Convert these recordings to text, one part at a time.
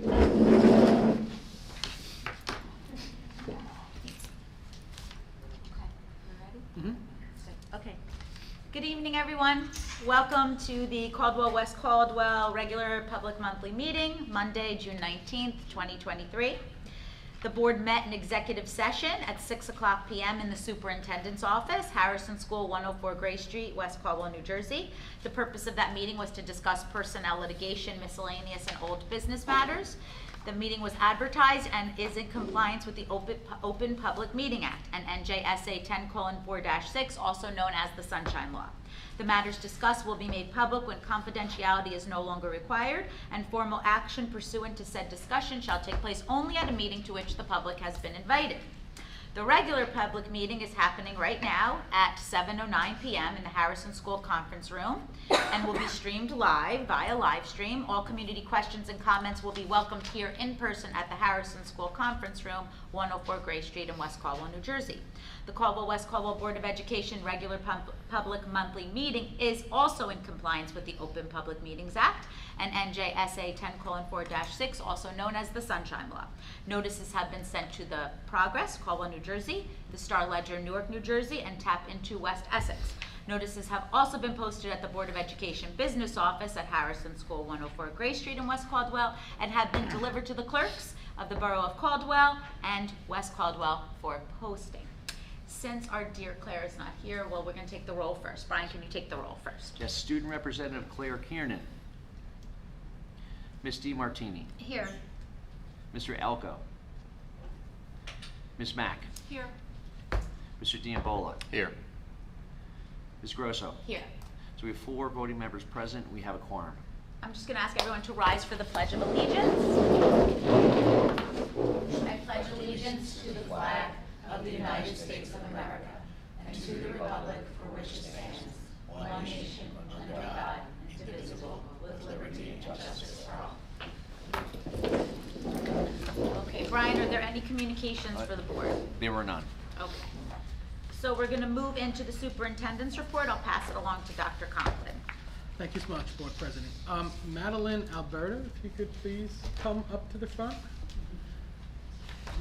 Okay. Good evening, everyone. Welcome to the Caldwell-West Caldwell regular public monthly meeting, Monday, June 19th, 2023. The board met in executive session at 6:00 p.m. in the superintendent's office, Harrison School, 104 Gray Street, West Caldwell, New Jersey. The purpose of that meeting was to discuss personnel litigation, miscellaneous, and old business matters. The meeting was advertised and is in compliance with the Open Public Meeting Act and NJSA 10:4-6, also known as the Sunshine Law. The matters discussed will be made public when confidentiality is no longer required, and formal action pursuant to said discussion shall take place only at a meeting to which the public has been invited. The regular public meeting is happening right now at 7:09 p.m. in the Harrison School Conference Room and will be streamed live via live stream. All community questions and comments will be welcomed here in person at the Harrison School Conference Room, 104 Gray Street in West Caldwell, New Jersey. The Caldwell-West Caldwell Board of Education regular public monthly meeting is also in compliance with the Open Public Meetings Act and NJSA 10:4-6, also known as the Sunshine Law. Notices have been sent to the Progress, Caldwell, New Jersey, the Star Ledger, Newark, New Jersey, and Tap Into West Essex. Notices have also been posted at the Board of Education Business Office at Harrison School, 104 Gray Street in West Caldwell, and have been delivered to the clerks of the Borough of Caldwell and West Caldwell for posting. Since our dear Claire is not here, well, we're going to take the roll first. Brian, can you take the roll first? Yes, Student Representative Claire Kiernan. Ms. DiMartini. Here. Mr. Elko. Ms. Mack. Here. Mr. Diambola. Here. Ms. Grosso. Here. So we have 4 voting members present. We have a quorum. I'm just going to ask everyone to rise for the Pledge of Allegiance. I pledge allegiance to the flag of the United States of America and to the republic for which it stands, one nation, under God, indivisible, with liberty and justice for all. Okay, Brian, are there any communications for the board? There were none. Okay. So we're going to move into the superintendent's report. I'll pass it along to Dr. Conklin. Thank you so much, Board President. Madeline Alberta, if you could please come up to the front.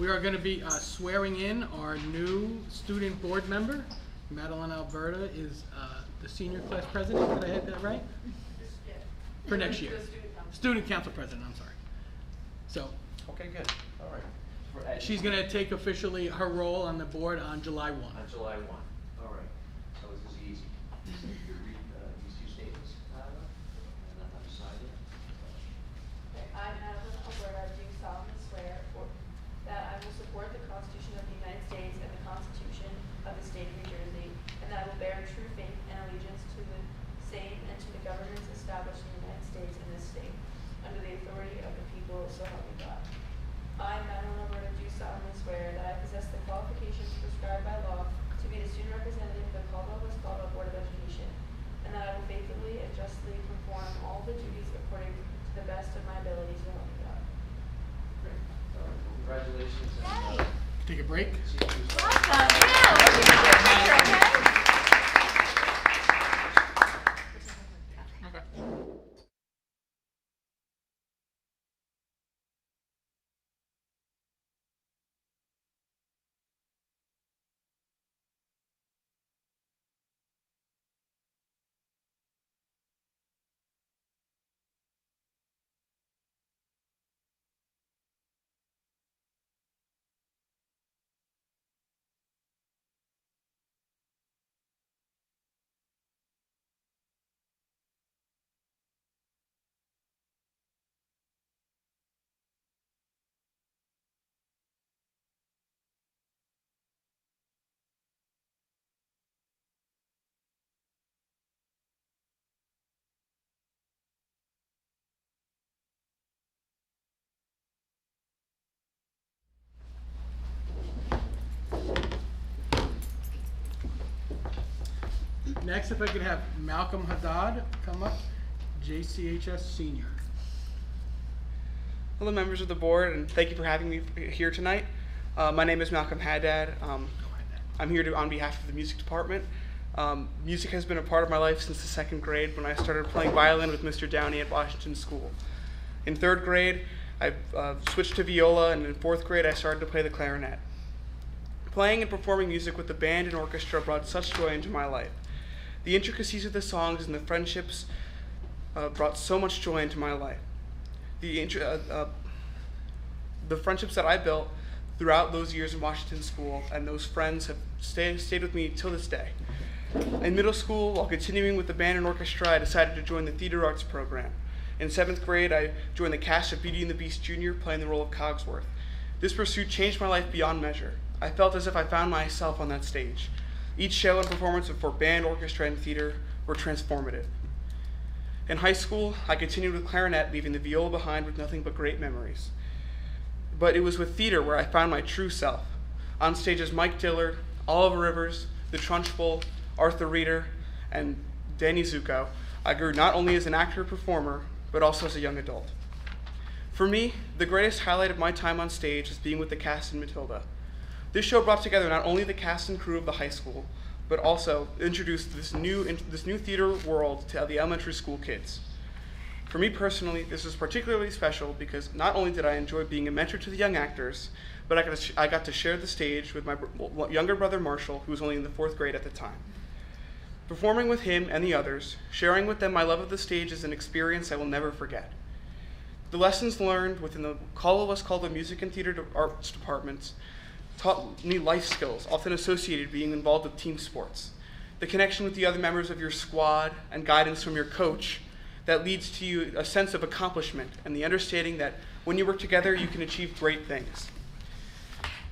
We are going to be swearing in our new student board member. Madeline Alberta is the senior class president. Did I have that right? For next year. Student council president, I'm sorry. So. Okay, good. All right. She's going to take officially her role on the board on July 1. On July 1. All right. So this is easy. You read these 2 statements, and then I've decided. Okay. I, Madeline Alberta, do solemnly swear that I will support the Constitution of the United States and the Constitution of the State of New Jersey, and that I will bear true faith and allegiance to the same and to the governments established in the United States and this state, under the authority of the people, so help me God. I, Madeline Alberta, do solemnly swear that I possess the qualifications prescribed by law to be the student representative of the Caldwell-West Caldwell Board of Education, and that I will faithfully and justly perform all the duties according to the best of my ability, so help me God. Great. All right. Congratulations. Yay. Take a break. Awesome. Yeah. Next, if I could have Malcolm Haddad come up, JCHS Senior. Hello, members of the board, and thank you for having me here tonight. My name is Malcolm Haddad. I'm here on behalf of the music department. Music has been a part of my life since the 2nd grade when I started playing violin with Mr. Downey at Washington School. In 3rd grade, I switched to viola, and in 4th grade I started to play the clarinet. Playing and performing music with the band and orchestra brought such joy into my life. The intricacies of the songs and the friendships brought so much joy into my life. The friendships that I built throughout those years in Washington School, and those friends have stayed with me till this day. In middle school, while continuing with the band and orchestra, I decided to join the theater arts program. In 7th grade, I joined the cast of Beauty and the Beast Jr., playing the role of Cogsworth. This pursuit changed my life beyond measure. I felt as if I found myself on that stage. Each show and performance for band, orchestra, and theater were transformative. In high school, I continued with clarinet, leaving the viola behind with nothing but great memories. But it was with theater where I found my true self. On stage as Mike Dillard, Oliver Rivers, the Trunchbull, Arthur Reeder, and Danny Zuko, I grew not only as an actor-performer, but also as a young adult. For me, the greatest highlight of my time on stage is being with the cast in Matilda. This show brought together not only the cast and crew of the high school, but also introduced this new theater world to the elementary school kids. For me personally, this was particularly special because not only did I enjoy being a mentor to the young actors, but I got to share the stage with my younger brother Marshall, who was only in the 4th grade at the time. Performing with him and the others, sharing with them my love of the stage is an experience I will never forget. The lessons learned within the Caldwell-West Caldwell Music and Theater Arts departments taught me life skills, often associated with being involved with team sports. The connection with the other members of your squad and guidance from your coach that leads to you a sense of accomplishment and the understanding that when you work together, you can achieve great things.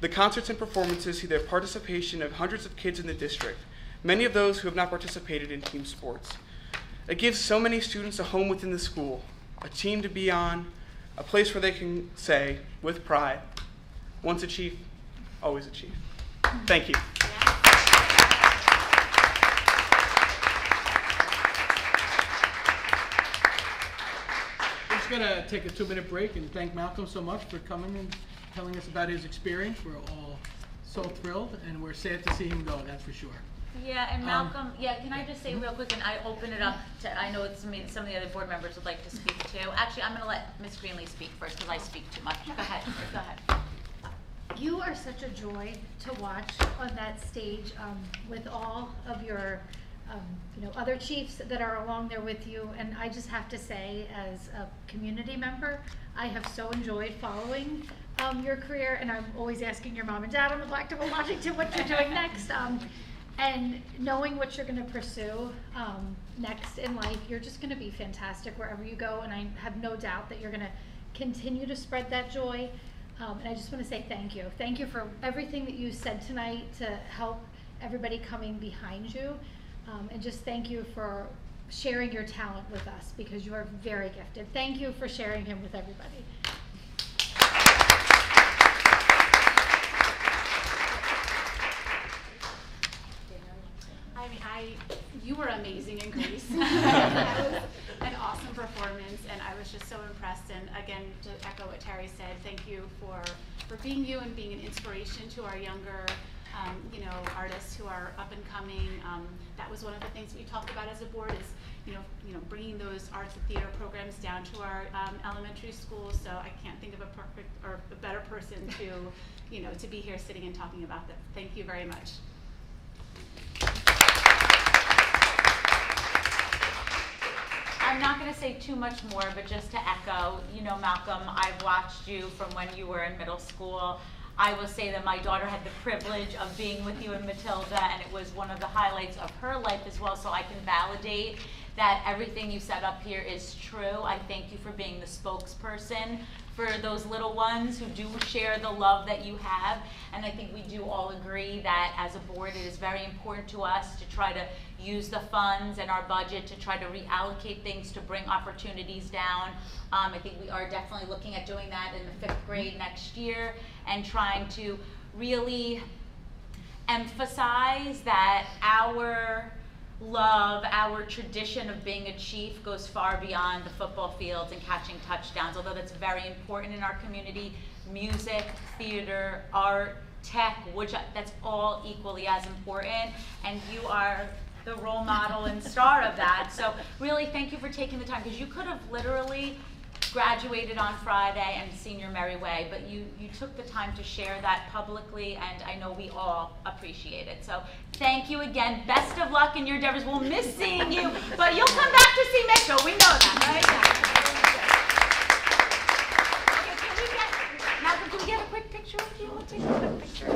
The concerts and performances see the participation of hundreds of kids in the district, many of those who have not participated in team sports. It gives so many students a home within the school, a team to be on, a place where they can say, with pride, once a chief, always a chief. Thank you. We're just gonna take a 2-minute break and thank Malcolm so much for coming and telling us about his experience. We're all so thrilled, and we're sad to see him go, that's for sure. Yeah, and Malcolm, can I just say real quick, and I open it up to, I know it's some of the other board members would like to speak too. Actually, I'm going to let Ms. Greenlee speak first because I speak too much. Go ahead. Go ahead. You are such a joy to watch on that stage with all of your other chiefs that are along there with you. And I just have to say, as a community member, I have so enjoyed following your career, and I'm always asking your mom and dad on the Black Devil Washington what you're doing next. And knowing what you're going to pursue next in life, you're just going to be fantastic wherever you go. And I have no doubt that you're going to continue to spread that joy. And I just want to say thank you. Thank you for everything that you said tonight to help everybody coming behind you. And just thank you for sharing your talent with us, because you are very gifted. Thank you for sharing him with everybody. You were amazing in Greece. That was an awesome performance, and I was just so impressed. And again, to echo what Terry said, thank you for being you and being an inspiration to our younger, artists who are up and coming. That was one of the things we talked about as a board is, bringing those arts and theater programs down to our elementary schools. So I can't think of a perfect or a better person to be here sitting and talking about that. Thank you very much. I'm not going to say too much more, but just to echo, Malcolm, I've watched you from when you were in middle school. I will say that my daughter had the privilege of being with you in Matilda, and it was one of the highlights of her life as well, so I can validate that everything you said up here is true. I thank you for being the spokesperson for those little ones who do share the love that you have. And I think we do all agree that as a board, it is very important to us to try to use the funds and our budget to try to reallocate things to bring opportunities down. I think we are definitely looking at doing that in the 5th grade next year and trying to really emphasize that our love, our tradition of being a chief goes far beyond the football fields and catching touchdowns, although that's very important in our community. Music, theater, art, tech, that's all equally as important, and you are the role model and star of that. So really thank you for taking the time, because you could have literally graduated on Friday and senior merry way, but you took the time to share that publicly, and I know we all appreciate it. So thank you again. Best of luck in your endeavors. We'll miss seeing you, but you'll come back to see Mitchell. We know that, right? Okay, Malcolm, can we get a quick picture with you? We'll take a quick picture.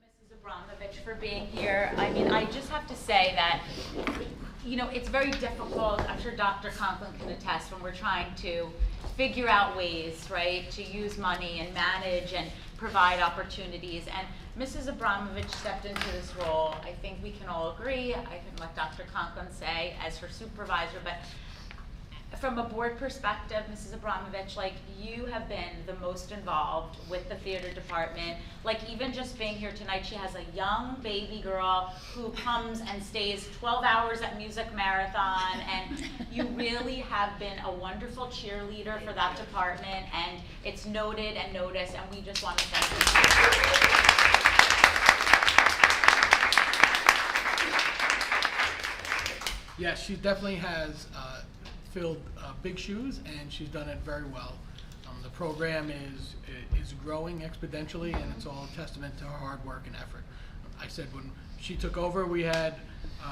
Mrs. Abramovich for being here. I mean, I just have to say that, you know, it's very difficult. I'm sure Dr. Conklin can attest when we're trying to figure out ways, right, to use money and manage and provide opportunities. And Mrs. Abramovich stepped into this role. I think we can all agree. I can let Dr. Conklin say as her supervisor, but from a board perspective, Mrs. Abramovich, like, you have been the most involved with the theater department. Like, even just being here tonight, she has a young baby girl who comes and stays 12 hours at Music Marathon, and you really have been a wonderful cheerleader for that department, and it's noted and noticed, and we just want to thank you. Yes, she definitely has filled big shoes, and she's done it very well. The program is growing exponentially, and it's all a testament to her hard work and effort. I said when she took over, we had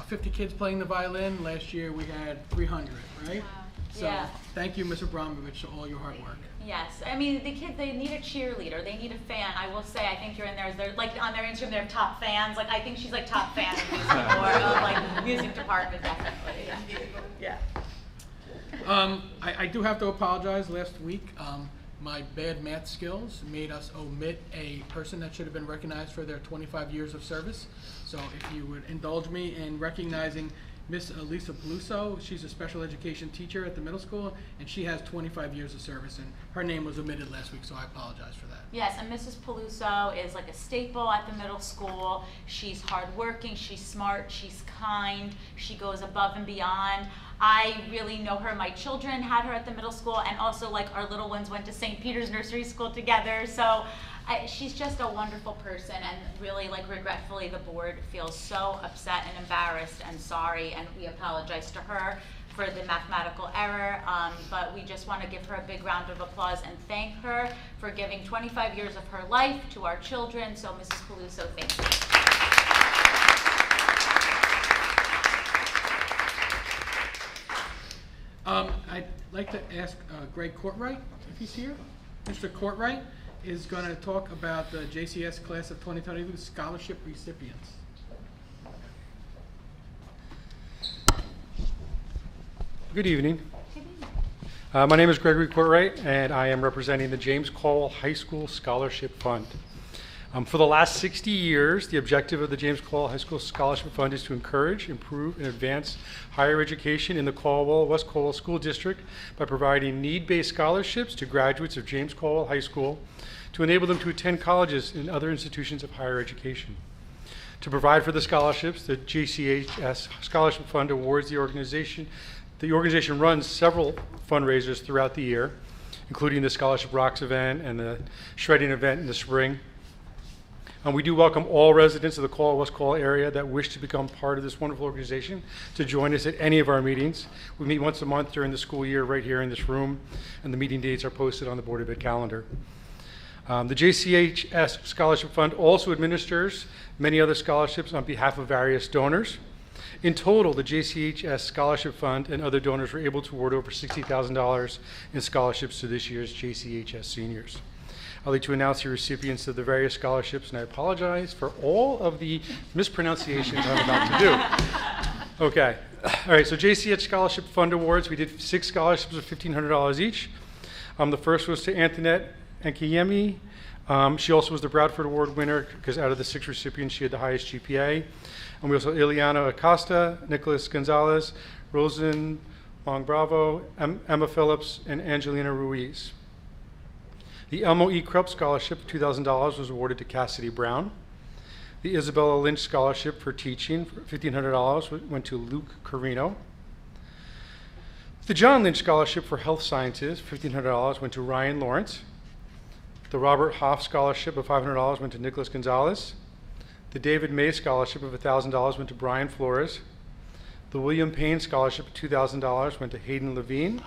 50 kids playing the violin. Last year, we had 300, right? Wow. So Yeah. thank you, Ms. Abramovich, for all your hard work. Yes, I mean, the kids, they need a cheerleader, they need a fan. I will say, I think you're in there, they're like on their Instagram, they have top fans. Like, I think she's like top fan of music, or of like music department, definitely. Yeah. I do have to apologize. Last week, my bad math skills made us omit a person that should have been recognized for their 25 years of service. So if you would indulge me in recognizing Miss Lisa Peluso. She's a special education teacher at the middle school, and she has 25 years of service, and her name was omitted last week, so I apologize for that. Yes, and Mrs. Peluso is like a staple at the middle school. She's hardworking, she's smart, she's kind, she goes above and beyond. I really know her. My children had her at the middle school, and also like our little ones went to St. Peter's Nursery School together. So she's just a wonderful person, and really, like, regretfully, the board feels so upset and embarrassed and sorry, and we apologize to her for the mathematical error, but we just want to give her a big round of applause and thank her for giving 25 years of her life to our children. So Mrs. Peluso, thank you. I'd like to ask Greg Courtwright if he's here. Mr. Courtwright is going to talk about the JCS class of 2022 scholarship recipients. Good evening. My name is Gregory Courtwright, and I am representing the James Caldwell High School Scholarship Fund. For the last 60 years, the objective of the James Caldwell High School Scholarship Fund is to encourage, improve, and advance higher education in the Caldwell-West Caldwell School District by providing need-based scholarships to graduates of James Caldwell High School to enable them to attend colleges and other institutions of higher education. To provide for the scholarships, the JCHS Scholarship Fund awards the organization. The organization runs several fundraisers throughout the year, including the Scholarship Rocks event and the shredding event in the spring. We do welcome all residents of the Caldwell-West Caldwell area that wish to become part of this wonderful organization to join us at any of our meetings. We meet once a month during the school year right here in this room, and the meeting dates are posted on the Board of Ed calendar. The JCHS Scholarship Fund also administers many other scholarships on behalf of various donors. In total, the JCHS Scholarship Fund and other donors were able to award over $60,000 in scholarships to this year's JCHS seniors. I'd like to announce the recipients of the various scholarships, and I apologize for all of the mispronunciations I'm about to Okay. All right, so JCH Scholarship Fund Awards, we did 6 scholarships of $1,500 each. The first was to Antoinette Nkiyemi. She also was the Bradford Award winner because out of the 6 recipients, she had the highest GPA. And we also Ileana Acosta, Nicholas Gonzalez, Rosen Mong Bravo, Emma Phillips, and Angelina Ruiz. The Elmo E. Krupp Scholarship, $2,000, was awarded to Cassidy Brown. The Isabella Lynch Scholarship for Teaching, $1,500, went to Luke Carino. The John Lynch Scholarship for Health Sciences, $1,500, went to Ryan Lawrence. The Robert Hoff Scholarship of $500 went to Nicholas Gonzalez. The David May Scholarship of $1,000 went to Brian Flores. The William Payne Scholarship of $2,000 went to Hayden Levine.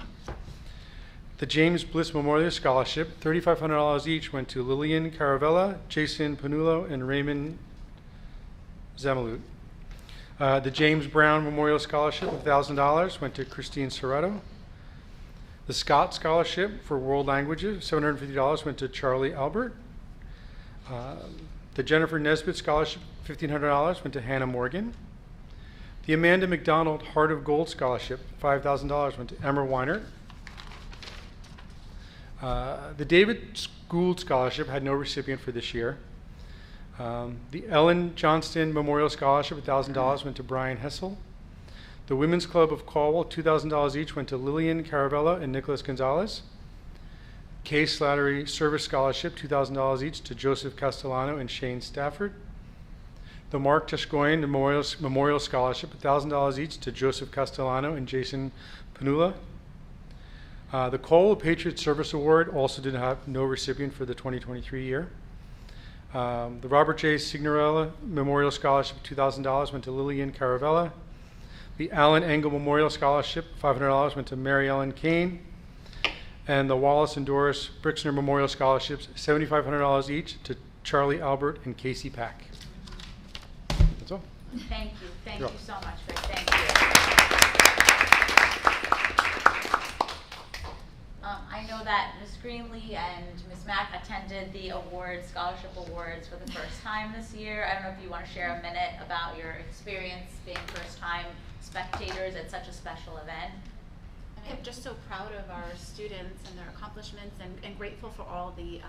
The James Bliss Memorial Scholarship, $3,500 each, went to Lillian Caravella, Jason Panulo, and Raymond Zamalut. The James Brown Memorial Scholarship of $1,000 went to Christine Soretto. The Scott Scholarship for World Languages, $750, went to Charlie Albert. The Jennifer Nesbitt Scholarship, $1,500, went to Hannah Morgan. The Amanda McDonald Heart of Gold Scholarship, $5,000, went to Emma Weinert. The David Gould Scholarship had no recipient for this year. The Ellen Johnston Memorial Scholarship, $1,000, went to Brian Hessel. The Women's Club of Caldwell, $2,000 each, went to Lillian Caravella and Nicholas Gonzalez. Kay Slattery Service Scholarship, $2,000 each, to Joseph Castellano and Shane Stafford. The Mark Teshkoyan Memorial Scholarship, $1,000 each, to Joseph Castellano and Jason Panula. The Cole Patriot Service Award also did have no recipient for the 2023 year. The Robert J. Signorella Memorial Scholarship, $2,000, went to Lillian Caravella. The Allen Engel Memorial Scholarship, $500, went to Mary Ellen Kane. And the Wallace and Doris Brixner Memorial Scholarships, $7,500 each, to Charlie Albert and Casey Pack. That's all. Thank you. Thank You're you welcome. so much, Greg. Thank you. I know that Ms. Greenlee and Ms. Mack attended the scholarship awards for the first time this year. I don't know if you want to share a minute about your experience being first-time spectators at such a special event. I'm just so proud of our students and their accomplishments, and grateful for all the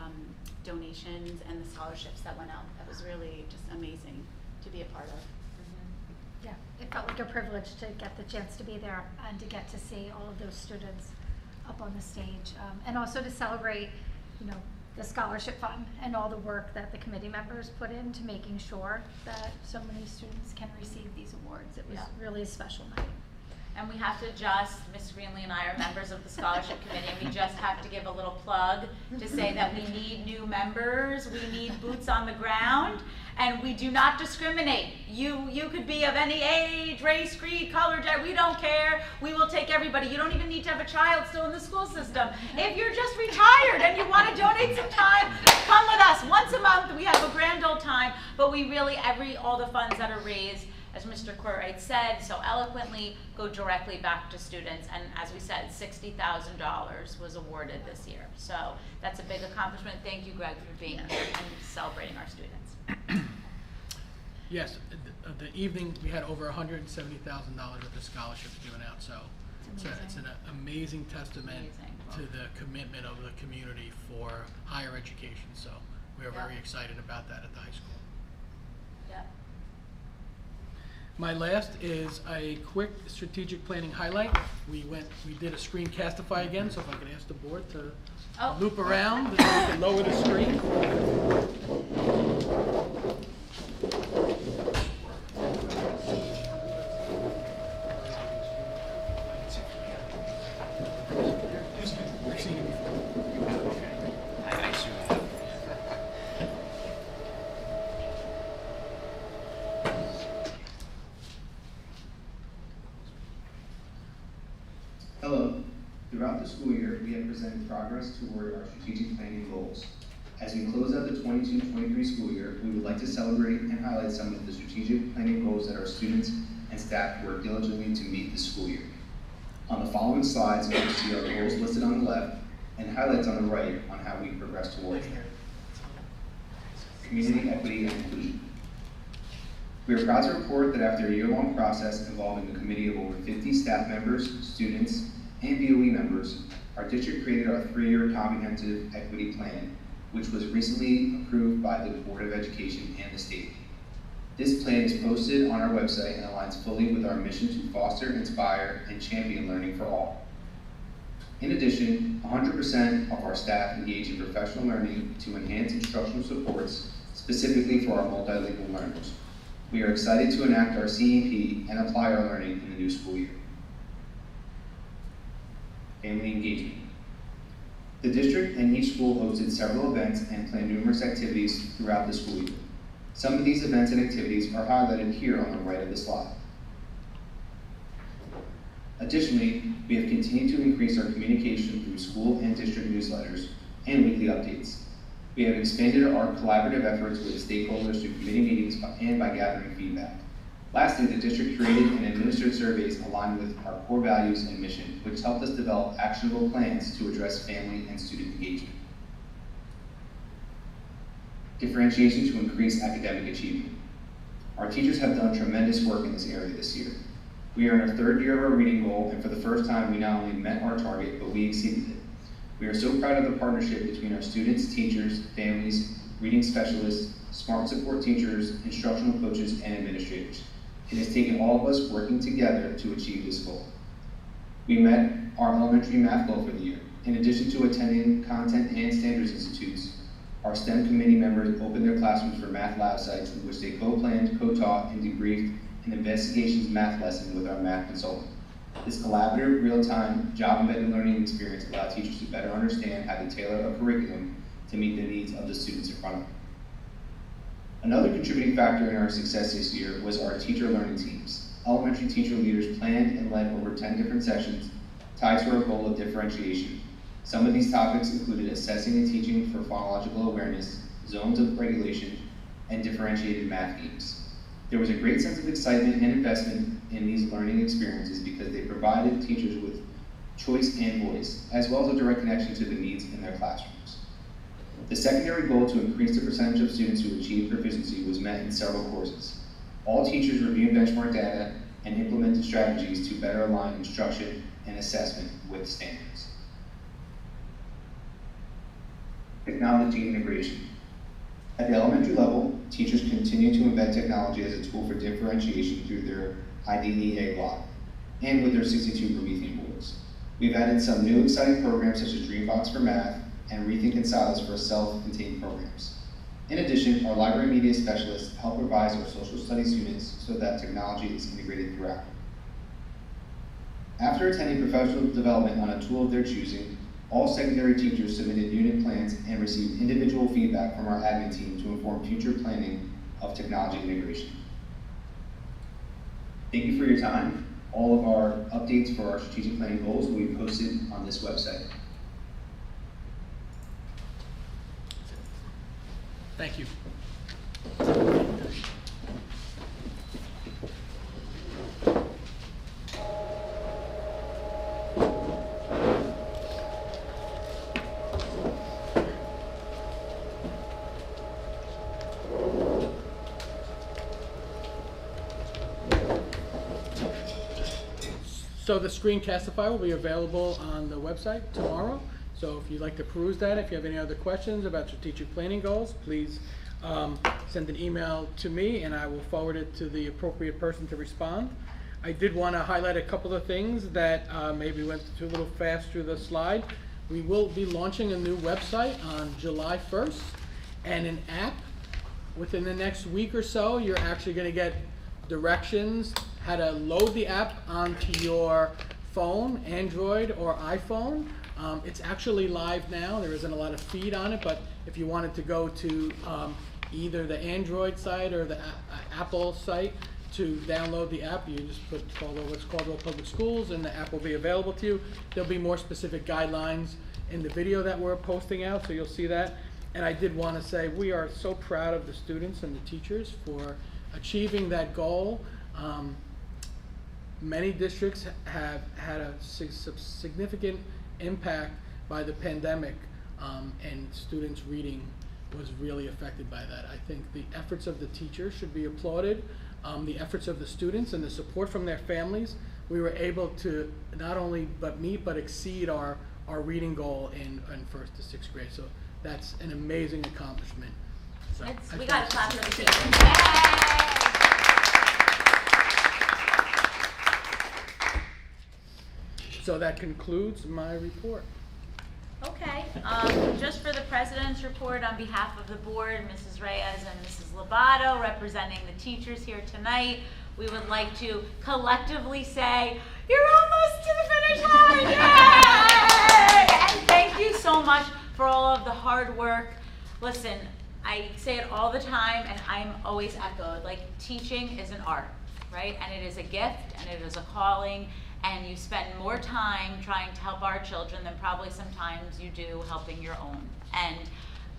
donations and the scholarships that went out. That was really just amazing to be a part of. Yeah, it felt like a privilege to get the chance to be there and to get to see all of those students up on the stage, and also to celebrate, the scholarship fund and all the work that the committee members put into making sure that so many students can receive these awards. It was really a special night. And we have to Ms. Greenlee and I are members of the scholarship committee, and we just have to give a little plug to say that we need new members, we need boots on the ground, and we do not discriminate. You could be of any age, race, creed, color, gender, we don't care. We will take everybody. You don't even need to have a child still in the school system. If you're just retired and you want to donate some time, come with us. Once a month, we have a grand old time, but we really, all the funds that are raised, as Mr. Courtwright said so eloquently, go directly back to students. And as we said, $60,000 was awarded this year. So that's a big accomplishment. Thank you, Greg, for being here and celebrating our students. Yes, the evening we had over $170,000 worth of scholarships given out. So it's an amazing testament to the commitment of the community for higher education. So we are very excited about that at the high school. Yep. My last is a quick strategic planning highlight. We did a screencastify again, so if I could ask the board to loop around, and then we can lower the screen. I've seen it before. I assume you have. Hello. Throughout the school year, we have presented progress toward our strategic planning goals. As we close out the 22-23 school year, we would like to celebrate and highlight some of the strategic planning goals that our students and staff work diligently to meet this school year. On the following slides, you will see our goals listed on the left and highlights on the right on how we progress towards them. Community equity and inclusion. We are proud to report that after a year-long process involving a committee of over 50 staff members, students, and BOE members, our district created our 3-year comprehensive equity plan, which was recently approved by the Board of Education and the state. This plan is posted on our website and aligns fully with our mission to foster, inspire, and champion learning for all. In addition, 100% of our staff engage in professional learning to enhance instructional supports specifically for our multilingual learners. We are excited to enact our CEP and apply our learning in the new school year. Family engagement. The district and each school hosted several events and planned numerous activities throughout the school year. Some of these events and activities are highlighted here on the right of the slide. Additionally, we have continued to increase our communication through school and district newsletters and weekly updates. We have expanded our collaborative efforts with stakeholders through committee meetings and by gathering feedback. Lastly, the district created and administered surveys aligned with our core values and mission, which helped us develop actionable plans to address family and student engagement. Differentiation to increase academic achievement. Our teachers have done tremendous work in this area this year. We are in our 3rd year of our reading goal, and for the first time, we not only met our target, but we exceeded it. We are so proud of the partnership between our students, teachers, families, reading specialists, smart support teachers, instructional coaches, and administrators. It has taken all of us working together to achieve this goal. We met our elementary math goal for the year. In addition to attending Content and Standards Institutes, our STEM committee members opened their classrooms for math lab sites in which they co-planned, co-taught, and debriefed an investigations math lesson with our math consultant. This collaborative, real-time, job-embedded learning experience allowed teachers to better understand how to tailor a curriculum to meet the needs of the students in front of them. Another contributing factor in our success this year was our teacher learning teams. Elementary teacher leaders planned and led over 10 different sessions tied to our goal of differentiation. Some of these topics included assessing and teaching for phonological awareness, zones of regulation, and differentiated math games. There was a great sense of excitement and investment in these learning experiences because they provided teachers with choice and voice, as well as a direct connection to the needs in their classrooms. The secondary goal to increase the percentage of students who achieved proficiency was met in several courses. All teachers reviewed benchmark data and implemented strategies to better align instruction and assessment with standards. Technology integration. At the elementary level, teachers continue to embed technology as a tool for differentiation through their IDEA block and with their 62 Promethean boards. We've added some new exciting programs such as Dreambox for math and Rethink and Silas for self-contained programs. In addition, our library media specialists help revise our social studies units so that technology is integrated throughout. After attending professional development on a tool of their choosing, all secondary teachers submitted unit plans and received individual feedback from our admin team to inform future planning of technology integration. Thank you for your time. All of our updates for our strategic planning goals will be posted on this website. Thank you. So the screencastify will be available on the website tomorrow. So if you'd like to peruse that, if you have any other questions about strategic planning goals, please send an email to me and I will forward it to the appropriate person to respond. I did want to highlight a couple of things that maybe went too a little fast through the slide. We will be launching a new website on July 1st and an app. Within the next week or so, you're actually going to get directions how to load the app onto your phone, Android or iPhone. It's actually live now. There isn't a lot of feed on it, but if you wanted to go to either the Android site or the Apple site to download the app, you just put Caldwell Public Schools and the app will be available to you. There'll be more specific guidelines in the video that we're posting out, so you'll see that. And I did want to say we are so proud of the students and the teachers for achieving that goal. Many districts have had a significant impact by the pandemic, and students' reading was really affected by that. I think the efforts of the teachers should be applauded. the efforts of the students and the support from their families, we were able to not only but meet but exceed our reading goal in 1st to 6th grade. So that's an amazing accomplishment. So We got to clap for the teachers. So that concludes my report. Okay, just for the president's report, on behalf of the board, Mrs. Reyes and Mrs. Lobato, representing the teachers here tonight, we would like to collectively say, you're almost to the finish line, yay! And thank you so much for all of the hard work. Listen, I say it all the time, and I'm always echoed, like, teaching is an art, right? And it is a gift, and it is a calling, and you spend more time trying to help our children than probably sometimes you do helping your own. And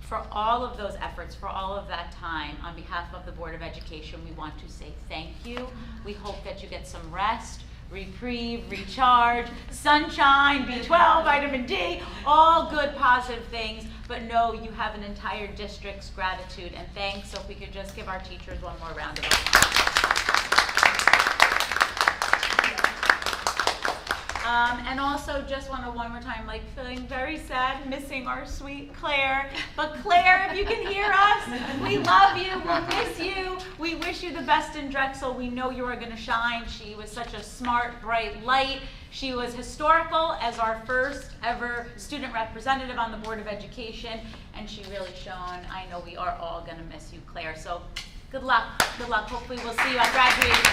for all of those efforts, for all of that time, on behalf of the Board of Education, we want to say thank you. We hope that you get some rest, reprieve, recharge, sunshine, B12, vitamin D, all good positive things. But know you have an entire district's gratitude and thanks. So if we could just give our teachers one more round of applause. And also just want to one more time, like, feeling very sad, missing our sweet Claire. But Claire, if you can hear us, we love you, we'll miss you. We wish you the best in Drexel. We know you are going to shine. She was such a smart, bright light. She was historical as our first ever student representative on the Board of Education, and she really shone. I know we are all going to miss you, Claire. So good luck. Good luck. Hopefully we'll see you at graduation.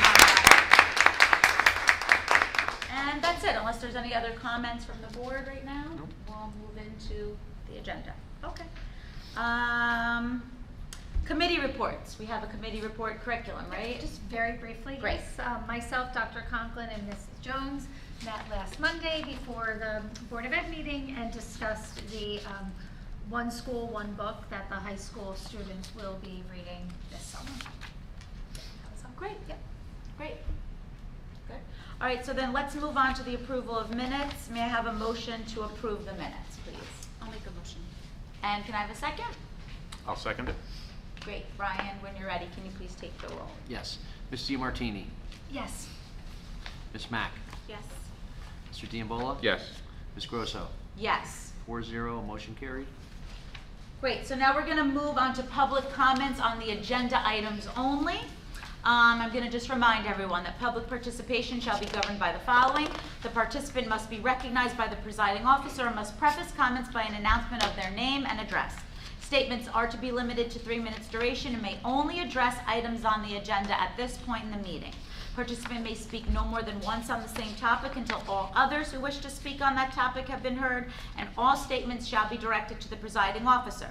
And that's it, unless there's any other comments from the board right now. Nope. We'll move into the agenda. Okay. Committee reports. We have a committee report, curriculum, right? Just very briefly. Great. Yes. Myself, Dr. Conklin, and Mrs. Jones met last Monday before the Board of Ed meeting and discussed the One School, One Book that the high school students will be reading this summer. So great. Yep. Great. Good. All right, so then let's move on to the approval of minutes. May I have a motion to approve the minutes, please? I'll make a motion. And can I have a second? I'll second it. Great. Brian, when you're ready, can you please take the roll? Yes. Ms. DiMartini, Yes. Ms. Mack, Yes. Mr. Diambola? Yes. Ms. Grosso? Yes. 4-0, motion carried. Great, so now we're going to move on to public comments on the agenda items only. I'm going to just remind everyone that public participation shall be governed by the following. The participant must be recognized by the presiding officer and must preface comments by an announcement of their name and address. Statements are to be limited to 3 minutes duration and may only address items on the agenda at this point in the meeting. Participant may speak no more than once on the same topic until all others who wish to speak on that topic have been heard, and all statements shall be directed to the presiding officer.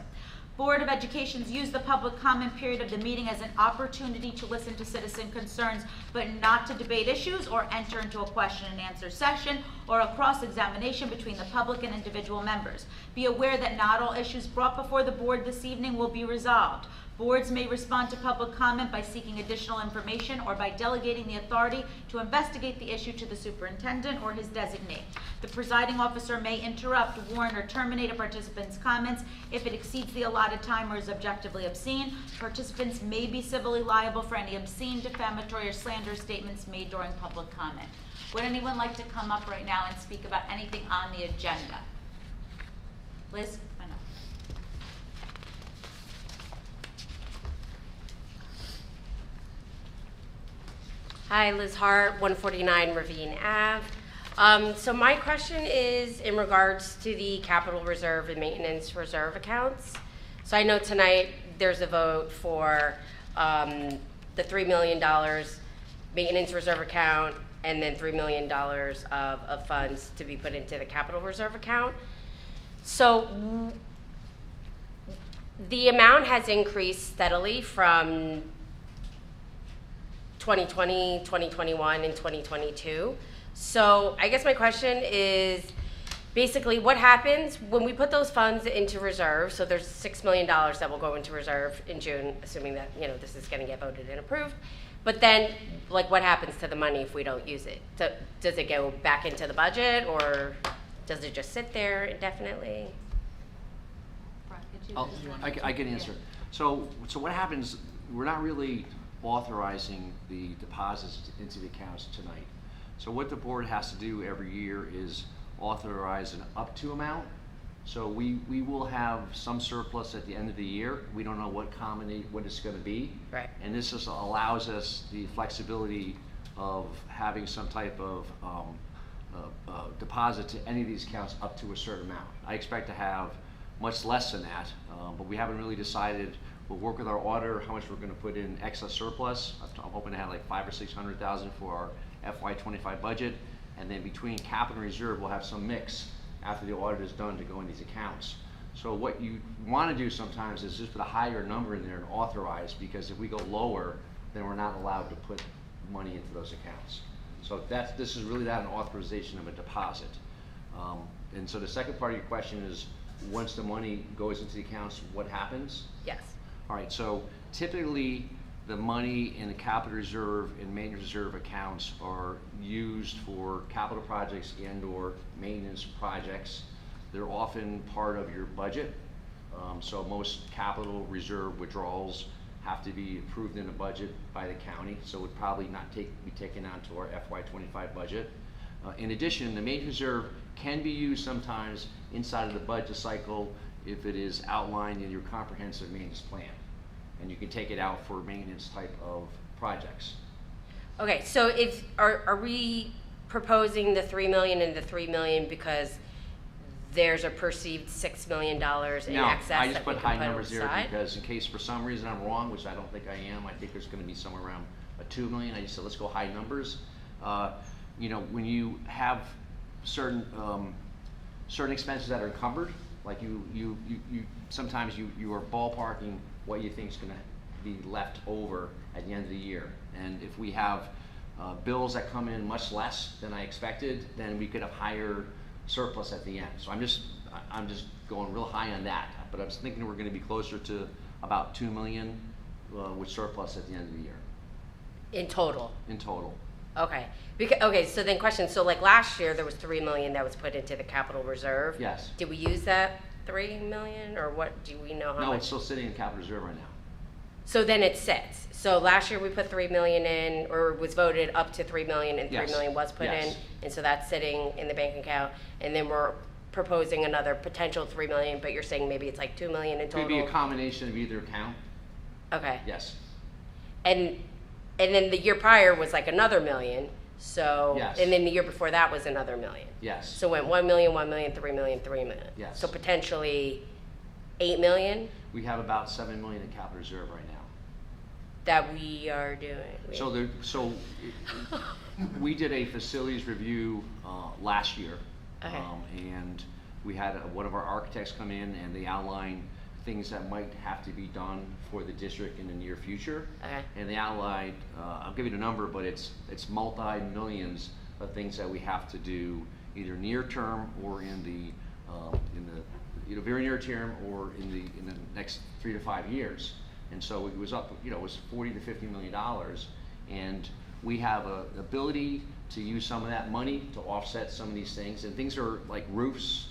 Board of Education's use the public comment period of the meeting as an opportunity to listen to citizen concerns, but not to debate issues or enter into a question and answer session or a cross-examination between the public and individual members. Be aware that not all issues brought before the board this evening will be resolved. Boards may respond to public comment by seeking additional information or by delegating the authority to investigate the issue to the superintendent or his designee. The presiding officer may interrupt, warn, or terminate a participant's comments if it exceeds the allotted time or is objectively obscene. Participants may be civilly liable for any obscene, defamatory, or slanderous statements made during public comment. Would anyone like to come up right now and speak about anything on the agenda? Liz? I know. Hi, Liz Hart, 149 Ravine Ave. So my question is in regards to the capital reserve and maintenance reserve accounts. So I know tonight there's a vote for the $3 million maintenance reserve account and then $3 million of funds to be put into the capital reserve account. So the amount has increased steadily from 2020, 2021, and 2022. So I guess my question is basically what happens when we put those funds into reserve. So there's $6 million that will go into reserve in June, assuming that, you know, this is going to get voted and approved. But then, like, what happens to the money if we don't use it? So does it go back into the budget, or does it just sit there indefinitely? I can answer. So what happens, we're not really authorizing the deposits into the accounts tonight. So what the board has to do every year is authorize an up to amount. So we will have some surplus at the end of the year. We don't know what it's going to be. Right. And this just allows us the flexibility of having some type of deposit to any of these accounts up to a certain amount. I expect to have much less than that, but we haven't really decided. We'll work with our auditor how much we're going to put in excess surplus. I'm hoping to have like 500,000 or 600,000 for our FY25 budget, and then between capital and reserve, we'll have some mix after the audit is done to go in these accounts. So what you want to do sometimes is just put a higher number in there and authorize, because if we go lower, then we're not allowed to put money into those accounts. So this is really not an authorization of a deposit. And so the second part of your question is, once the money goes into the accounts, what happens? Yes. All right, so typically the money in the capital reserve and maintenance reserve accounts are used for capital projects and or maintenance projects. They're often part of your budget. So most capital reserve withdrawals have to be approved in the budget by the county, so it would probably not be taken onto our FY25 budget. In addition, the maintenance reserve can be used sometimes inside of the budget cycle if it is outlined in your comprehensive maintenance plan, and you can take it out for maintenance type of projects. Okay, so are we proposing the 3 million and the 3 million because there's a perceived $6 million in excess I just that we put can high put numbers there aside? because in case for some reason I'm wrong, which I don't think I am, I think there's going to be somewhere around a 2 million. I just said let's go high numbers. You know, when you have certain expenses that are encumbered, like you sometimes you are ballparking what you think is going to be left over at the end of the year, and if we have bills that come in much less than I expected, then we could have higher surplus at the end. So I'm just going real high on that, but I was thinking we're going to be closer to about 2 million with surplus at the end of the year. In total? In total. Okay. Okay, so then question, so like last year there was 3 million that was put into the capital reserve. Yes. Did we use that 3 million, or what, do we know how much? No, it's still sitting in capital reserve right now. So then it sits. So last year we put 3 million in, or was voted up to 3 million, and 3 Yes. million was put Yes. in, and so that's sitting in the bank account, and then we're proposing another potential 3 million, but you're saying maybe it's like 2 million in total? Could be a combination of either account. Okay. Yes. And then the year prior was like another million, so, Yes. and then the year before that was another million. Yes. So it went 1 million, 1 million, 3 million, 3 million. Yes. So potentially 8 million We have about 7 million in capital reserve right now. that we are doing. We did a facilities review last year, Okay. and we had one of our architects come in, and they outlined things that might have to be done for the district in the near future. Okay. And they outlined, I'll give you the number, but it's multi-millions of things that we have to do either near term or in the very near term or in the next 3 to 5 years. And so it was up, it was $40 to $50 million, and we have a ability to use some of that money to offset some of these things. And things are like roofs,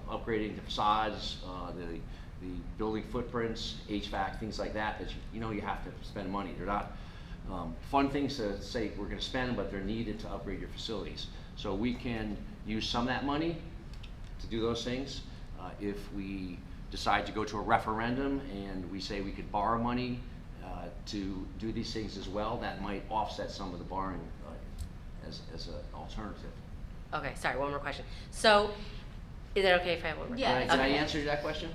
upgrading the facades, the building footprints, HVAC, things like that. That you have to spend money. They're not fun things to say we're going to spend, but they're needed to upgrade your facilities. So we can use some of that money to do those things. If we decide to go to a referendum and we say we could borrow money to do these things as well, that might offset some of the borrowing as an alternative. Okay, sorry, one more question. So, is it okay if I have one more? Yeah. Did I answer that question?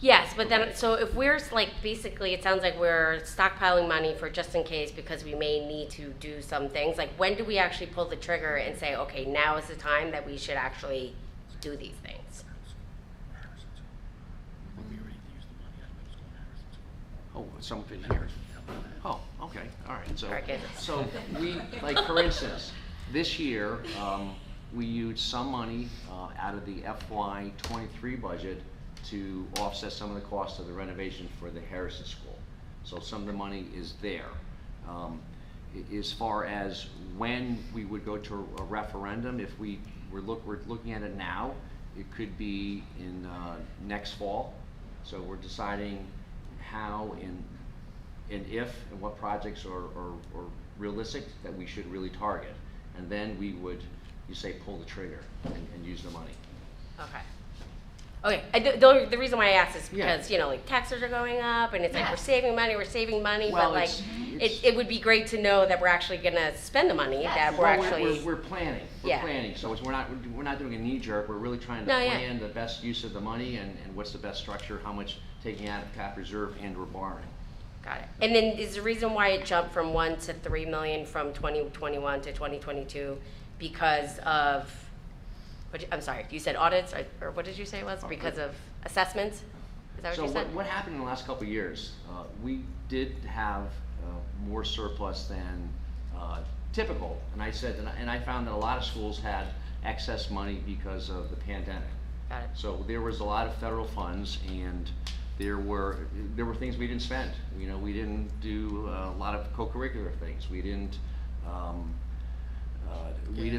Yes, but then, so if we're like, basically, it sounds like we're stockpiling money for just in case because we may need to do some things. Like, when do we actually pull the trigger and say, okay, now is the time that we should actually do these things? Oh, something here. Oh, okay, all right. Okay. So we, like for instance, this year, we used some money out of the FY23 budget to offset some of the costs of the renovation for the Harrison School. So some of the money is there. As far as when we would go to a referendum, if we're looking at it now, it could be in next fall. So we're deciding how in and if and what projects are realistic that we should really target. And then we would, you say, pull the trigger and use the money. Okay. Okay, the reason why I asked is because, you know, like taxes are going up and it's like we're saving money, Well, but like it would be great to know that we're actually gonna spend the money, that we're actually. We're planning, planning, so we're not doing a knee jerk, we're really trying to plan the best use of the money and what's the best structure, how much taking out of cap reserve and or borrowing. Got it. And then is the reason why it jumped from 1 to 3 million from 2021 to 2022 because of, I'm sorry, you said audits, or what did you say it was? Because of assessments? Is that what you said? So what happened in the last couple of years, we did have more surplus than typical, and I found that a lot of schools had excess money because of the pandemic. Got it. So there was a lot of federal funds, and there were things we didn't spend. You know, we didn't do a lot of co-curricular things. We didn't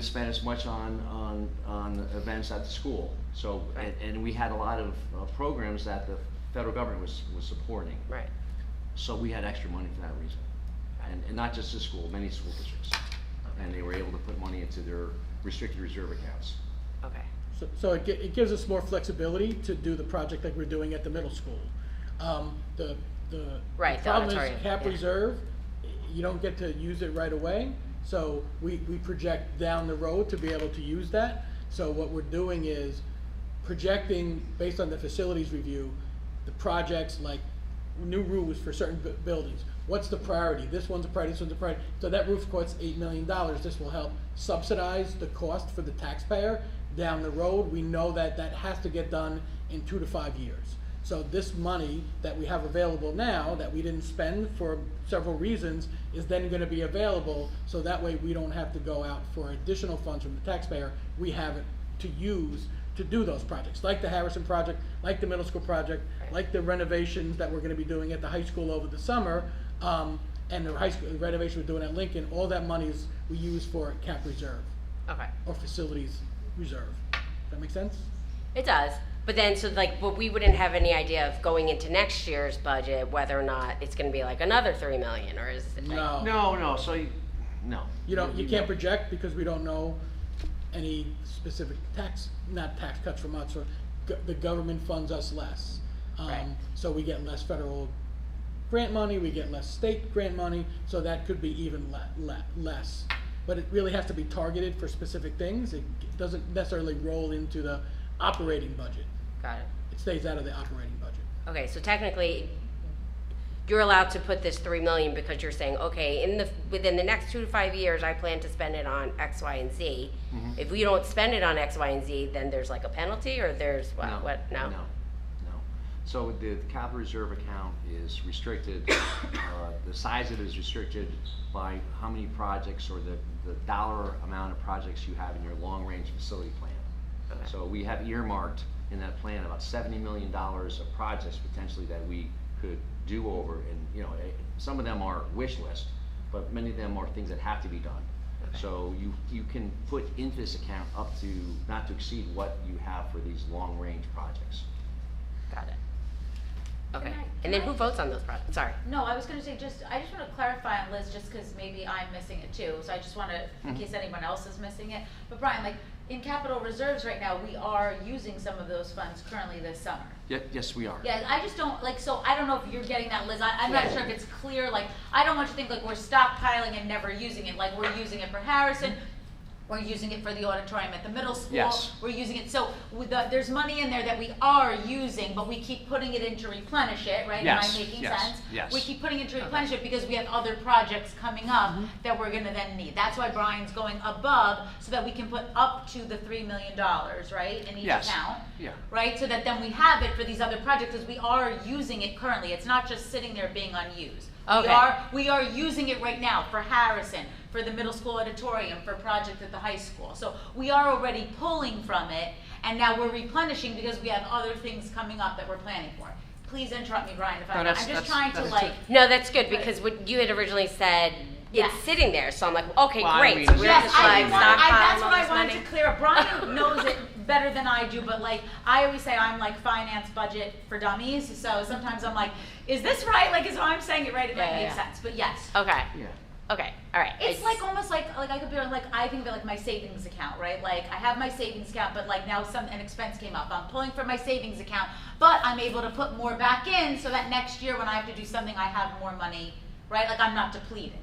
spend as much on events at the school. So and we had a lot of programs that the federal government was supporting. Right. So we had extra money for that reason, and not just this school, many school districts, and they were able to put money into their restricted reserve accounts. Okay. So it gives us more flexibility to do the project like we're doing at the middle school. The problem is auditorium, cap reserve, you don't get to use it right away. So we project down the road to be able to use that. So what we're doing is projecting based on the facilities review, the projects like new roofs for certain buildings. What's the priority? This one's a priority, this one's a priority. So that roof costs $8 million. This will help subsidize the cost for the taxpayer down the road. We know that that has to get done in 2 to 5 years. So this money that we have available now that we didn't spend for several reasons is then going to be available, so that way we don't have to go out for additional funds from the taxpayer. We have it to use to do those projects, like the Harrison project, like the middle school project, like the renovations that we're going to be doing at the high school over the summer, and the high school renovation we're doing at Lincoln. All that money is we use for cap reserve. Okay. Or facilities reserve. Does that make sense? It does. But then, so like, but we wouldn't have any idea of going into next year's budget whether or not it's going to be like another 3 million, or is it? Like, No. So no. You can't project because we don't know any specific not tax cuts from us, or the government funds us less. So we get less federal grant money, we get less state grant money, so that could be even less. But it really has to be targeted for specific things. It doesn't necessarily roll into the operating budget. Got it. It stays out of the operating budget. Okay, so technically, you're allowed to put this 3 million because you're saying, okay, within the next 2 to 5 years, I plan to spend it on X, Y, and Z. Mm-hmm. If we don't spend it on X, Y, and Z, then there's like a penalty, or there's what? No. So the capital reserve account is restricted. The size of it is restricted by how many projects or the dollar amount of projects you have in your long-range facility plan. Okay. So we have earmarked in that plan about $70 million of projects potentially that we could do over, and some of them are wish list, but many of them are things that have to be done. Okay. So you can put into this account up to not to exceed what you have for these long-range projects. Got it. Okay. And then who votes on those projects? Sorry. No, I was going to say I just want to clarify on Liz, just because maybe I'm missing it too. So I just want to, in case anyone else is missing it. But Brian, like in capital reserves right now, we are using some of those funds currently this summer. Yes, we are. Yeah, I just don't so I don't know if you're getting that, Liz. I'm not sure if it's clear. Like, I don't want you to think like we're stockpiling and never using it. Like, we're using it for Harrison. We're using it for the auditorium at the middle school. Yes. We're using it. So there's money in there that we are using, but we keep putting it in to replenish it, right? Yes. Am I making yes. sense? Yes. We keep putting it to replenish it because we have other projects coming up that we're going to then need. That's why Brian's going above, so that we can put up to the $3 million, right, in each account. Yeah. Right? So that then we have it for these other projects, because we are using it currently. It's not just sitting there being unused. Okay. We are using it right now for Harrison, for the middle school auditorium, for projects at the high school. So we are already pulling from it, and now we're replenishing because we have other things coming up that we're planning for. Please interrupt me, Brian, if I'm just trying to like... No, that's good, because what you had originally said, it's sitting there, so I'm like, okay, well, great. I mean, So we're yes, just like stockpiling that's all what this I wanted money. to clear up. Brian knows it better than I do, but like, I always say I'm like finance budget for dummies, so sometimes I'm like, is this right? Like, is I'm saying it right? It might Yeah, make yeah. sense, but yes. Okay. Yeah. Okay. All right. It's like almost like I could be like, I think of it like my savings account, right? Like I have my savings account, but like now an expense came up. I'm pulling from my savings account, but I'm able to put more back in so that next year when I have to do something, I have more money, right? Like I'm not depleted.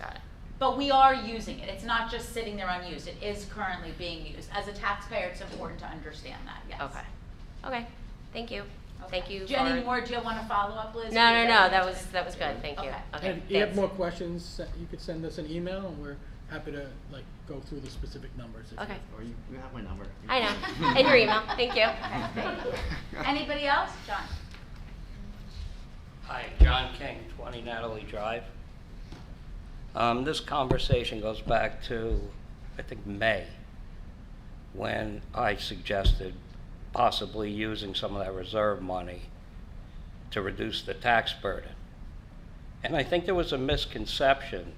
Got it. But we are using it. It's not just sitting there unused. It is currently being used. As a taxpayer, it's important to understand that, yes. Okay. Okay. Thank you. Okay. Thank you. Do you have any for- more? Do you want to follow up, Liz? No, Or no, is no. that That was good. Thank you. Okay. Okay. And if you have thanks. more questions, you could send us an email, and we're happy to like go through the specific numbers. if you- Okay. Or you have my number. I know. And your email. Thank you. Okay, thank you. Anybody else? John? Hi, John King, 20 Natalie Drive. This conversation goes back to, I think, May, when I suggested possibly using some of that reserve money to reduce the tax burden. And I think there was a misconception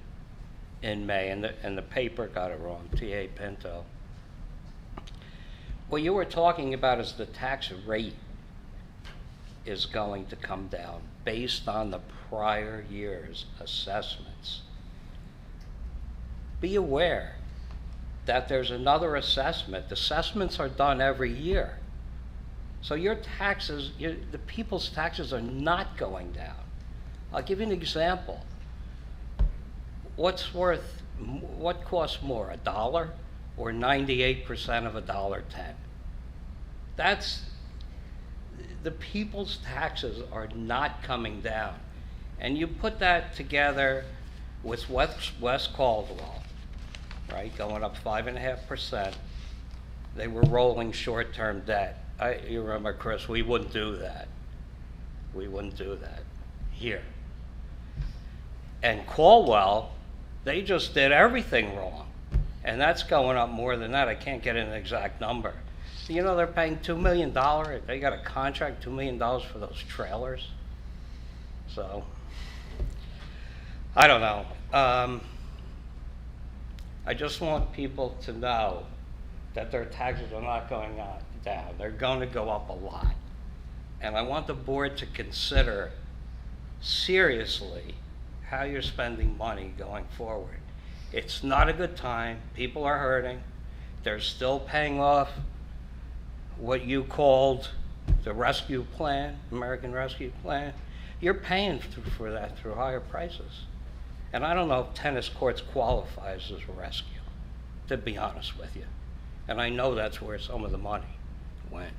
in May, and the paper got it wrong, T.A. Pinto. What you were talking about is the tax rate is going to come down based on the prior year's assessments. Be aware that there's another assessment. Assessments are done every year. So your taxes, the people's taxes are not going down. I'll give you an example. What costs more, $1 or 98% of $1.10? The people's taxes are not coming down. And you put that together with West Caldwell, right, going up 5.5%. They were rolling short-term debt. You remember, Chris, we wouldn't do that. We wouldn't do that here. And Caldwell, they just did everything wrong. And that's going up more than that. I can't get an exact number. You know, they're paying $2 million. They got a contract, $2 million for those trailers. So, I don't know. I just want people to know that their taxes are not going down. They're going to go up a lot. And I want the board to consider seriously how you're spending money going forward. It's not a good time. People are hurting. They're still paying off what you called the rescue plan, American Rescue Plan. You're paying for that through higher prices. And I don't know if tennis courts qualifies as a rescue, to be honest with you. And I know that's where some of the money went.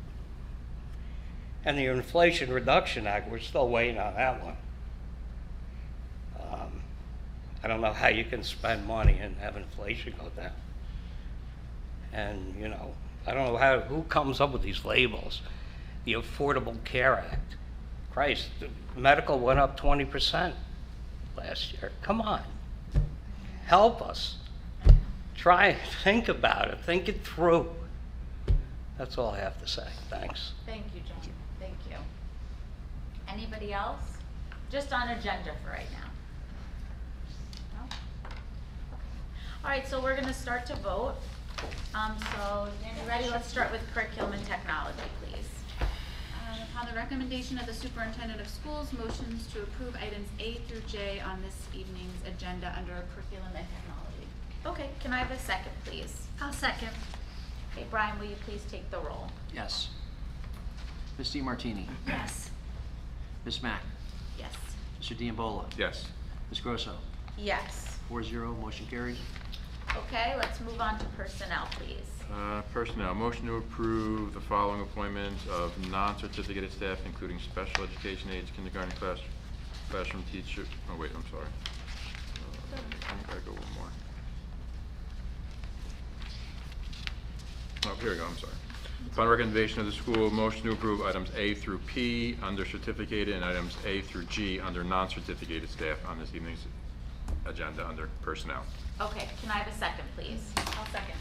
And the Inflation Reduction Act, we're still waiting on that one. I don't know how you can spend money and have inflation go down. And, you know, I don't know who comes up with these labels. The Affordable Care Act. Christ, the medical went up 20% last year. Come on. Help us. Try and think about it. Think it through. That's all I have to say. Thanks. Thank you, John. Thank you. Anybody else? Just on agenda for right now. No? Okay. All right, so we're going to start to vote. So, Danny, ready? Let's start with curriculum and technology, please. Upon the recommendation of the superintendent of schools, motions to approve items A through J on this evening's agenda under curriculum and technology. Okay, can I have a second, please? I'll second. Okay, Brian, will you please take the roll? Yes. Ms. DiMartini. Yes. Ms. Mack. Yes. Mr. Diambola. Yes. Ms. Grosso. Yes. 4-0, motion carries. Okay, let's move on to personnel, please. Personnel, motion to approve the following appointments of non-certificated staff, including special education aides, kindergarten classroom teacher. Oh wait, I'm sorry. I gotta go one more. Oh, here we go, I'm sorry. Upon recommendation of the school, motion to approve items A through P under certificated and items A through G under non-certificated staff on this evening's agenda under personnel. Okay, can I have a second, please? I'll second.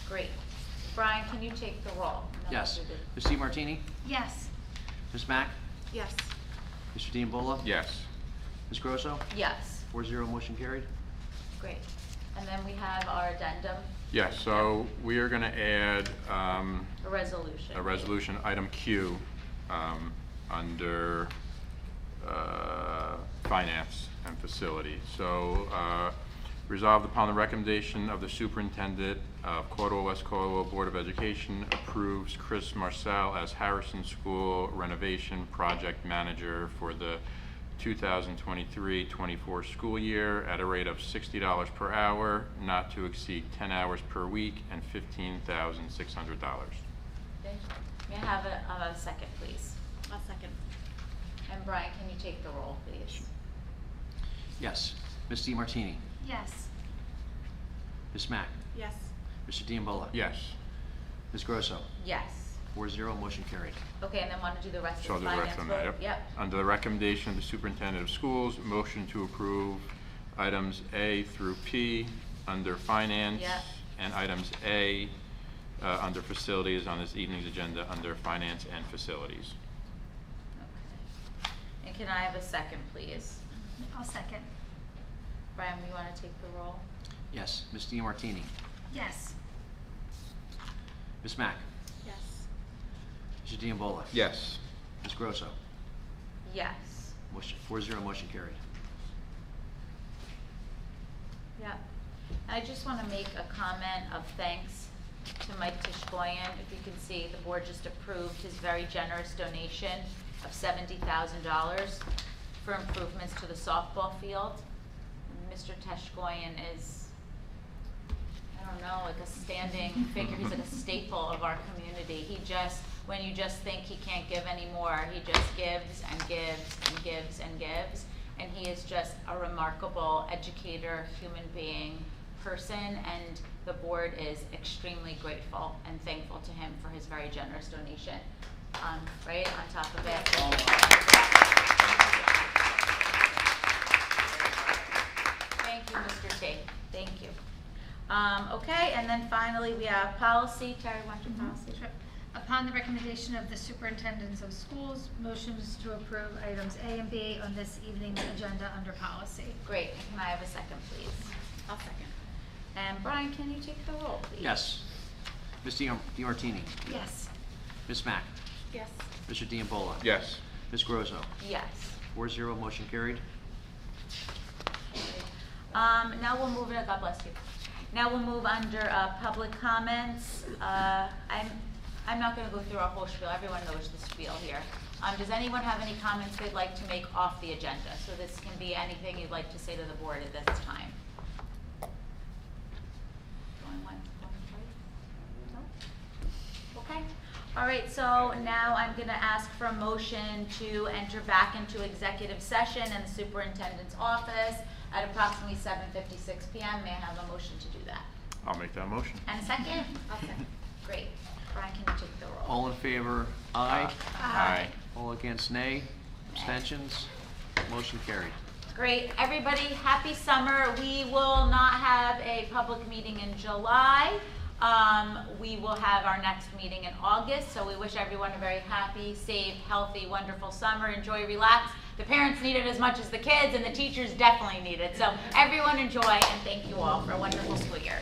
Great. Brian, can you take the roll? And then Yes. we'll do Ms. DiMartini. Yes. Ms. Mack. Yes. Mr. Diambola. Yes. Ms. Grosso. Yes, 4-0, motion carried. great. And then we have our addendum Yes, so we are going to add A resolution. a resolution, item Q, under finance and facility. So resolved upon the recommendation of the superintendent of Caldwell-West Caldwell Board of Education approves Chris Marcel as Harrison School renovation project manager for the 2023-24 school year at a rate of $60 per hour, not to exceed 10 hours per week, and $15,600. Okay. May I have a second, please? I'll second. And Brian, can you take the roll, please? Yes. Ms. DiMartini? Yes. Ms. Mack? Yes. Mr. Diambola? Yes. Ms. Grosso? Yes. 4-0, motion carried. Okay, and then want to do the rest So I'll of do the the rest finance on that, vote? yep. Under the recommendation of the superintendent of schools, motion to approve items A through P under finance. Yep. And items A under facilities on this evening's agenda under finance and facilities. Okay. And can I have a second, please? I'll second. Brian, we want to take the roll? Yes. Ms. DiMartini? Yes. Ms. Mack? Yes. Mr. Diambola? Yes. Ms. Grosso? Yes. Motion 4-0, motion carried. Yeah. I just want to make a comment of thanks to Mike Tishkoyan. If you can see, the board just approved his very generous donation of $70,000 for improvements to the softball field. Mr. Tishkoyan is, I don't know, like a standing figure. He's like a staple of our community. He just, when you just think he can't give anymore, he just gives and gives and gives and gives. And he is just a remarkable educator, human being, person, and the board is extremely grateful and thankful to him for his very generous donation. Right on top of it. Thank you, Mr. T. Thank you. Okay, and then finally we have policy. Terry, what's your policy? Sure. Upon the recommendation of the superintendents of schools, motions to approve items A and B on this evening's agenda under policy. Great. Can I have a second, please? I'll second. And Brian, can you take the roll, please? Yes. Ms. DiMartini? Yes. Ms. Mack? Yes. Mr. Diambola? Yes. Ms. Grosso? Yes. 4-0, motion carried. Now we'll move, God bless you. Now we'll move under public comments. I'm not going to go through our whole spiel. Everyone knows the spiel here. Does anyone have any comments they'd like to make off the agenda? So this can be anything you'd like to say to the board at this time. Going once, going twice? No? Okay. All right, so now I'm going to ask for a motion to enter back into executive session in the superintendent's office at approximately 7:56 p.m. May I have a motion to do that? I'll make that motion. And a second? I'll second. Great. Brian, can you take the roll? All in favor, aye. Aye. All against, nay. Abstentions? Motion carried. Great. Everybody, happy summer. We will not have a public meeting in July. We will have our next meeting in August, so we wish everyone a very happy, safe, healthy, wonderful summer. Enjoy, relax. The parents need it as much as the kids, and the teachers definitely need it. So everyone enjoy, and thank you all for a wonderful school year.